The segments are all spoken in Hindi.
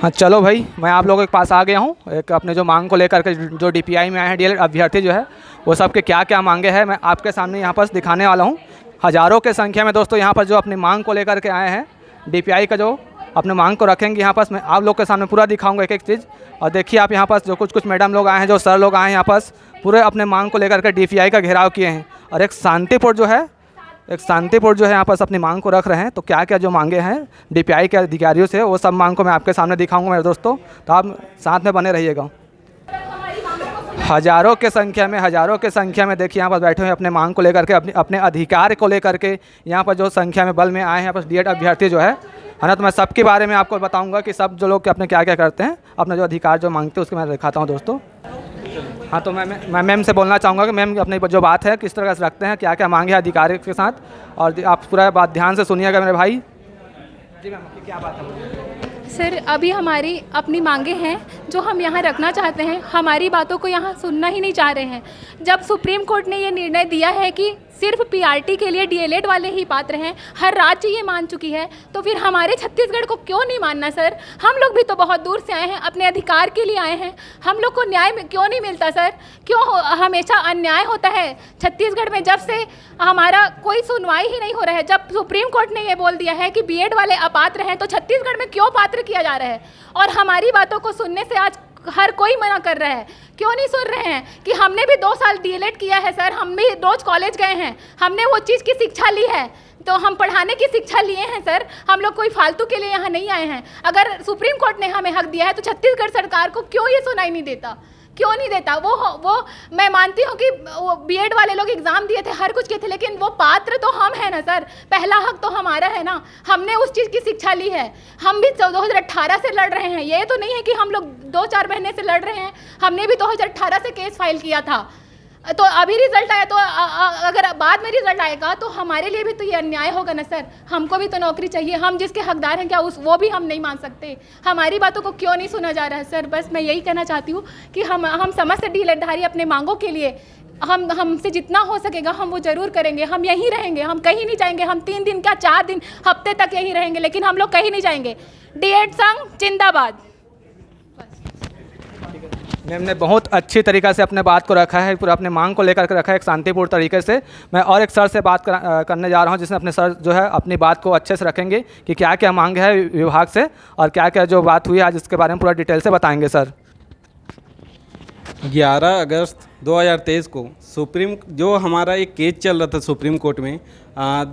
हाँ चलो भाई, मैं आप लोगों के पास आ गया हूँ एक अपने जो मांग को लेकर के, जो डीपीआई में आए हैं डीएलएड अभ्यर्थी जो है, वो सब के क्या क्या मांगे हैं मैं आपके सामने यहाँ पर दिखाने वाला हूँ। हज़ारों के संख्या में दोस्तों यहाँ पर जो अपनी मांग को लेकर के आए हैं, डीपीआई का जो अपने मांग को रखेंगे यहाँ पास, मैं आप लोग के सामने पूरा दिखाऊंगा एक एक चीज़। और देखिए आप यहाँ पास जो कुछ कुछ मैडम लोग आए हैं, जो सर लोग आए हैं यहाँ पास, पूरे अपने मांग को लेकर के डीपीआई का घेराव किए हैं और एक शांतिपूर्ण जो है यहाँ पास अपनी मांग को रख रहे हैं। तो क्या क्या जो मांगे हैं डीपीआई के अधिकारियों से, वो सब मांग को मैं आपके सामने दिखाऊंगा मेरे दोस्तों, तो आप साथ में बने रहिएगा। हज़ारों के संख्या में देखिए यहाँ पर बैठे हुए हैं अपने मांग को लेकर के, अपने अधिकार को लेकर के यहाँ पर जो संख्या में बल में आए हैं यहाँ पर डीएड अभ्यर्थी जो है ना। तो मैं सबके बारे में आपको बताऊंगा कि सब जो लोग अपने क्या क्या करते हैं, अपना जो अधिकार जो मांगते हैं उसके मैं दिखाता हूँ दोस्तों। हाँ, तो मैं मैम से बोलना चाहूँगा कि मैम अपनी जो बात है किस तरह से रखते हैं, क्या क्या मांगे अधिकारी के साथ, और आप पूरा बात ध्यान से सुनिएगा मेरे भाई। जी मैम, आपकी क्या बात है? सर, अभी हमारी अपनी मांगे हैं जो हम यहाँ रखना चाहते हैं। हमारी बातों को यहाँ सुनना ही नहीं चाह रहे हैं। जब सुप्रीम कोर्ट ने ये निर्णय दिया है कि सिर्फ पीआरटी के लिए डीएलएड वाले ही पात्र हैं, हर राज्य ये मान चुकी है, तो फिर हमारे छत्तीसगढ़ को क्यों नहीं मानना सर? हम लोग भी तो बहुत दूर से आए हैं, अपने अधिकार के लिए आए हैं। हम लोग को न्याय क्यों नहीं मिलता सर? क्यों हमेशा अन्याय होता है छत्तीसगढ़ में? जब से हमारा कोई सुनवाई ही नहीं हो रहा है, जब सुप्रीम कोर्ट ने ये बोल दिया है कि बीएड वाले अपात्र हैं, तो छत्तीसगढ़ में क्यों पात्र किया जा रहा है? और हमारी बातों को सुनने से आज हर कोई मना कर रहा है। क्यों नहीं सुन रहे हैं कि हमने भी 2 साल डीएलएड किया है सर, हम भी रोज कॉलेज गए हैं, हमने वो चीज़ की शिक्षा ली है, तो हम पढ़ाने की शिक्षा लिए हैं सर। हम लोग कोई फालतू के लिए यहाँ नहीं आए हैं। अगर सुप्रीम कोर्ट ने हमें हक दिया है तो छत्तीसगढ़ सरकार को क्यों ये सुनाई नहीं देता? क्यों नहीं देता? वो मैं मानती हूँ कि वो बीएड वाले लोग एग्ज़ाम दिए थे, हर कुछ किए थे, लेकिन वो पात्र तो हम हैं ना सर। पहला हक तो हमारा है ना, हमने उस चीज़ की शिक्षा ली है। हम भी 2018 से लड़ रहे हैं, ये तो नहीं है कि हम लोग 2-4 महीने से लड़ रहे हैं। हमने भी 2018 से केस फाइल किया था, तो अभी रिजल्ट आया, तो अगर बाद में रिजल्ट आएगा तो हमारे लिए भी तो ये अन्याय होगा ना सर। हमको भी तो नौकरी चाहिए, हम जिसके हकदार हैं क्या वो भी हम नहीं मान सकते? हमारी बातों को क्यों नहीं सुना जा रहा है सर? बस मैं यही कहना चाहती हूँ कि हम समस्त डीएलएडधारी अपने मांगों के लिए हमसे जितना हो सकेगा हम वो ज़रूर करेंगे। हम यहीं रहेंगे, हम कहीं नहीं जाएंगे। हम 3 दिन क्या 4 दिन हफ्ते तक यहीं रहेंगे, लेकिन हम लोग कहीं नहीं जाएंगे। डीएड संघ जिंदाबाद। मैम ने बहुत अच्छी तरीक़ा से अपने बात को रखा है, पूरा अपने मांग को लेकर के रखा है एक शांतिपूर्ण तरीके से। मैं और एक सर से बात करने जा रहा हूं, जिसमें अपने सर जो है अपनी बात को अच्छे से रखेंगे कि क्या क्या मांग है विभाग से और क्या क्या जो बात हुई आज इसके बारे में पूरा डिटेल से बताएंगे सर। 11 अगस्त 2023 को जो हमारा एक केस चल रहा था सुप्रीम कोर्ट में,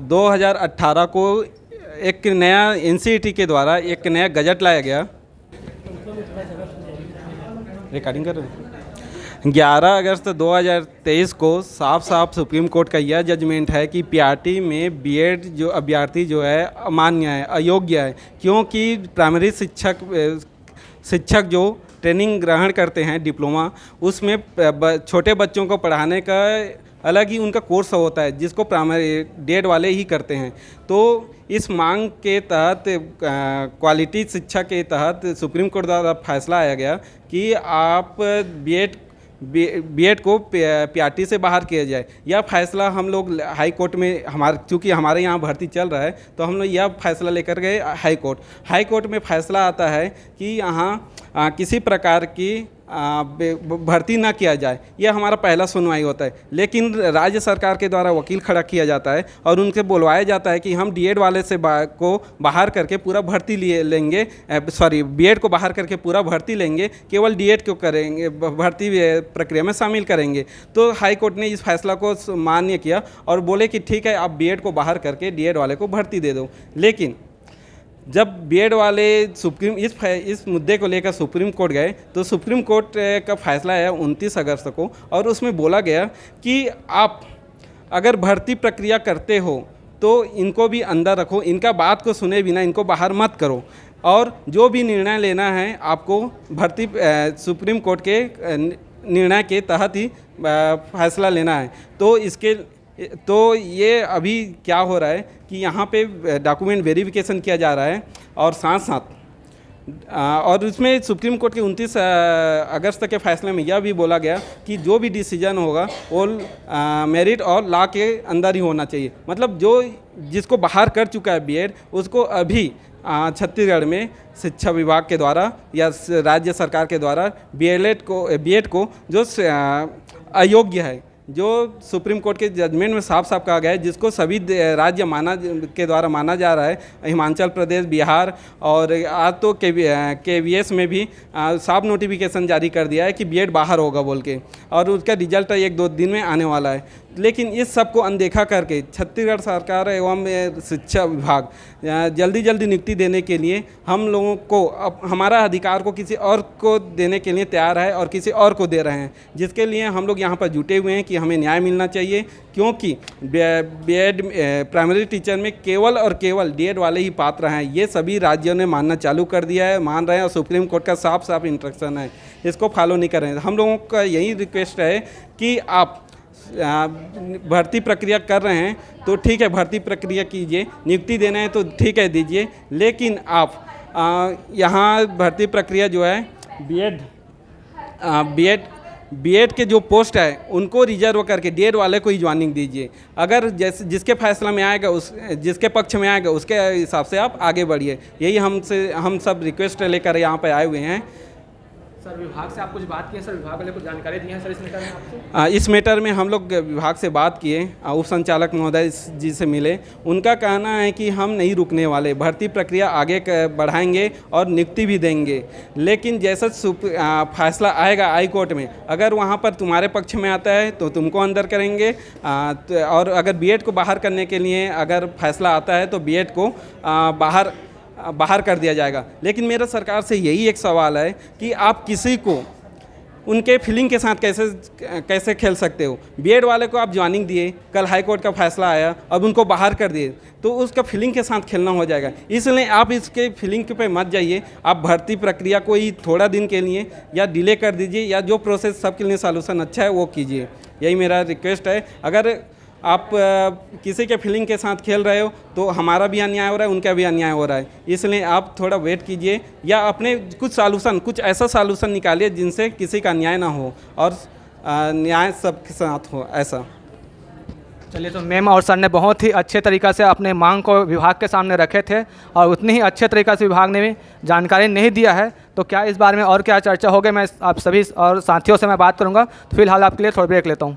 2018 को एक नया एनसीईटी के द्वारा एक नया गजट लाया गया। रिकॉर्डिंग कर रहे हैं। 11 अगस्त 2023 को साफ साफ सुप्रीम कोर्ट का यह जजमेंट है कि पीआरटी में बीएड जो अभ्यर्थी जो है अमान्य है, अयोग्य है, क्योंकि प्राइमरी शिक्षक जो ट्रेनिंग ग्रहण करते हैं डिप्लोमा, उसमें छोटे बच्चों को पढ़ाने का अलग ही उनका कोर्स होता है, जिसको प्राइमरी डीएड वाले ही करते हैं। तो इस मांग के तहत क्वालिटी शिक्षा के तहत सुप्रीम कोर्ट द्वारा फैसला आया गया कि आप बीएड को पीआरटी से बाहर किया जाए। यह फैसला हम लोग हाई कोर्ट में चूँकि हमारे यहाँ भर्ती चल रहा है, तो हम लोग यह फैसला लेकर गए हाई कोर्ट में फैसला आता है कि यहाँ किसी प्रकार की भर्ती ना किया जाए। यह हमारा पहला सुनवाई होता है, लेकिन राज्य सरकार के द्वारा वकील खड़ा किया जाता है और उनसे बुलवाया जाता है कि हम डीएड वाले से को बाहर करके पूरा भर्ती लेंगे, बीएड को बाहर करके पूरा भर्ती लेंगे, केवल डीएड को करेंगे, भर्ती प्रक्रिया में शामिल करेंगे। तो हाई कोर्ट ने इस फैसला को मान्य किया और बोले कि ठीक है, आप बीएड को बाहर करके डीएड वाले को भर्ती दे दो। लेकिन जब बीएड वाले इस मुद्दे को लेकर सुप्रीम कोर्ट गए, तो सुप्रीम कोर्ट का फैसला आया 29 अगस्त को, और उसमें बोला गया कि आप अगर भर्ती प्रक्रिया करते हो तो इनको भी अंदर रखो, इनका बात को सुने बिना इनको बाहर मत करो, और जो भी निर्णय लेना है आपको भर्ती सुप्रीम कोर्ट के निर्णय के तहत ही फैसला लेना है। तो ये अभी क्या हो रहा है कि यहाँ पे डॉक्यूमेंट वेरिफिकेशन किया जा रहा है, और साथ साथ और उसमें सुप्रीम कोर्ट के 29 अगस्त के फैसले में यह भी बोला गया कि जो भी डिसीजन होगा वो मेरिट और लॉ के अंदर ही होना चाहिए। मतलब जो जिसको बाहर कर चुका है बीएड उसको अभी छत्तीसगढ़ में शिक्षा विभाग के द्वारा या राज्य सरकार के द्वारा बीएड को जो अयोग्य है, जो सुप्रीम कोर्ट के जजमेंट में साफ साफ कहा गया है, जिसको सभी राज्य के द्वारा माना जा रहा है, हिमाचल प्रदेश, बिहार और आज तो केवीएस में भी साफ नोटिफिकेशन जारी कर दिया है कि बीएड बाहर होगा बोल के, और उसका रिजल्ट 1-2 दिन में आने वाला है। लेकिन इस सब को अनदेखा करके छत्तीसगढ़ सरकार एवं शिक्षा विभाग जल्दी नियुक्ति देने के लिए हम लोगों को हमारा अधिकार को किसी और को देने के लिए तैयार है और किसी और को दे रहे हैं, जिसके लिए हम लोग यहाँ पर जुटे हुए हैं कि हमें न्याय मिलना चाहिए। क्योंकि बीएड प्राइमरी टीचर में केवल और केवल डीएड वाले ही पात्र हैं, ये सभी राज्यों ने मानना चालू कर दिया है, मान रहे हैं, और सुप्रीम कोर्ट का साफ इंस्ट्रक्शन है, इसको फॉलो नहीं कर रहे हैं। हम लोगों का यही रिक्वेस्ट है कि आप भर्ती प्रक्रिया कर रहे हैं तो ठीक है, भर्ती प्रक्रिया कीजिए, नियुक्ति देना है तो ठीक है दीजिए, लेकिन आप यहाँ भर्ती प्रक्रिया जो है बीएड के जो पोस्ट है उनको रिजर्व करके डीएड वाले को ही ज्वाइनिंग दीजिए। अगर जैसे जिसके फैसला में आएगा जिसके पक्ष में आएगा उसके हिसाब से आप आगे बढ़िए। यही हम सब रिक्वेस्ट लेकर यहाँ पे आए हुए हैं। सर विभाग से आप कुछ बात किए, सर विभाग वाले कुछ जानकारी दी है सर इस मैटर में आपसे? इस मैटर में हम लोग विभाग से बात किए, उप संचालक महोदय जी से मिले, उनका कहना है कि हम नहीं रुकने वाले, भर्ती प्रक्रिया आगे बढ़ाएंगे और नियुक्ति भी देंगे। लेकिन जैसा फैसला आएगा हाई कोर्ट में, अगर वहाँ पर तुम्हारे पक्ष में आता है तो तुमको अंदर करेंगे, और अगर बीएड को बाहर करने के लिए अगर फैसला आता है तो बीएड को बाहर कर दिया जाएगा। लेकिन मेरा सरकार से यही एक सवाल है कि आप किसी को उनके फीलिंग के साथ कैसे खेल सकते हो। बीएड वाले को आप ज्वाइनिंग दिए, कल हाई कोर्ट का फैसला आया, अब उनको बाहर कर दिए, तो उसका फीलिंग के साथ खेलना हो जाएगा। इसलिए आप इसके फीलिंग पे मत जाइए, आप भर्ती प्रक्रिया को ही थोड़ा दिन के लिए या डिले कर दीजिए, या जो प्रोसेस सबके लिए सॉल्यूशन अच्छा है वो कीजिए। यही मेरा रिक्वेस्ट है। अगर आप किसी के फीलिंग के साथ खेल रहे हो तो हमारा भी अन्याय हो रहा है, उनका भी अन्याय हो रहा है। इसलिए आप थोड़ा वेट कीजिए, या अपने कुछ ऐसा सॉल्यूशन निकालिए जिनसे किसी का अन्याय ना हो और न्याय सबके साथ हो। ऐसा चलिए, तो मैम और सर ने बहुत ही अच्छे तरीक़ा से अपने मांग को विभाग के सामने रखे थे, और उतनी ही अच्छे तरीक़ा से विभाग ने भी जानकारी नहीं दिया है। तो क्या इस बारे में और क्या चर्चा होगी, मैं आप सभी और साथियों से मैं बात करूंगा। तो फिलहाल आपके लिए थोड़ा ब्रेक लेता हूं।